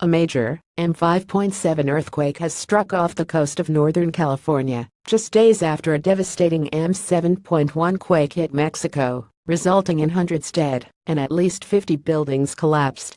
A major M5.7 earthquake has struck off the coast of Northern California, just days after a devastating M7.1 quake hit Mexico, resulting in hundreds dead and at least 50 buildings collapsed.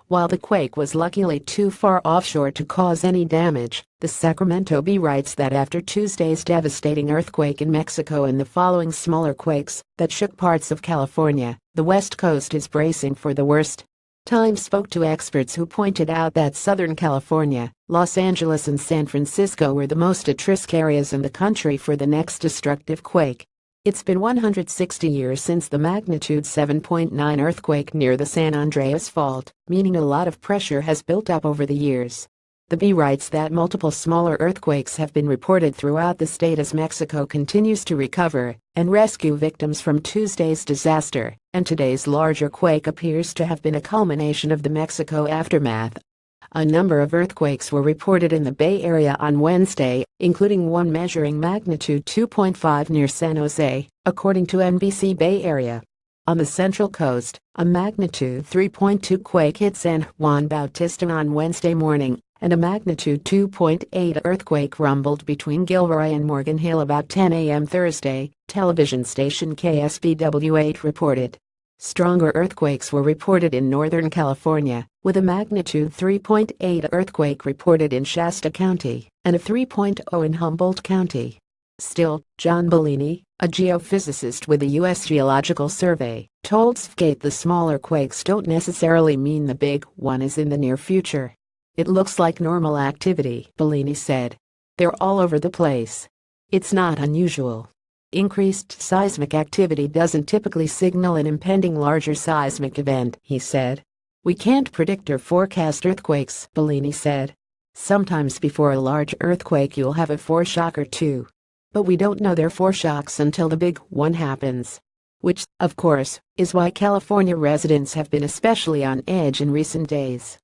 While the quake was luckily too far offshore to cause any damage, the Sacramento Bee writes that after Tuesday's devastating earthquake in Mexico and the following smaller quakes that shook parts of California, the West Coast is bracing for the worst. Time spoke to experts who pointed out that Southern California, Los Angeles and San Francisco were the most at risk areas in the country for the next destructive quake. It's been 160 years since the magnitude 7.9 earthquake near the San Andreas Fault, meaning a lot of pressure has built up over the years. The Bee writes that multiple smaller earthquakes have been reported throughout the state as Mexico continues to recover and rescue victims from Tuesday's disaster, and today's larger quake appears to have been a culmination of the Mexico aftermath. A number of earthquakes were reported in the Bay Area on Wednesday, including one measuring magnitude 2.5 near San Jose, according to NBC Bay Area. On the Central Coast, a magnitude 3.2 quake hit San Juan Bautista on Wednesday morning, and a magnitude 2.8 earthquake rumbled between Gilroy and Morgan Hill about 10 a.m. Thursday, television station KSBW8 reported. Stronger earthquakes were reported in Northern California, with a magnitude 3.8 earthquake reported in Shasta County and a 3.0 in Humboldt County. Still, John Bellini, a geophysicist with the U.S. Geological Survey, told SFGate the smaller quakes don't necessarily mean the big one is in the near future. It looks like normal activity, Bellini said. They're all over the place. It's not unusual. Increased seismic activity doesn't typically signal an impending larger seismic event, he said. We can't predict or forecast earthquakes, Bellini said. Sometimes before a large earthquake you'll have a foreshock or two. But we don't know their foreshocks until the big one happens. Which, of course, is why California residents have been especially on edge in recent days.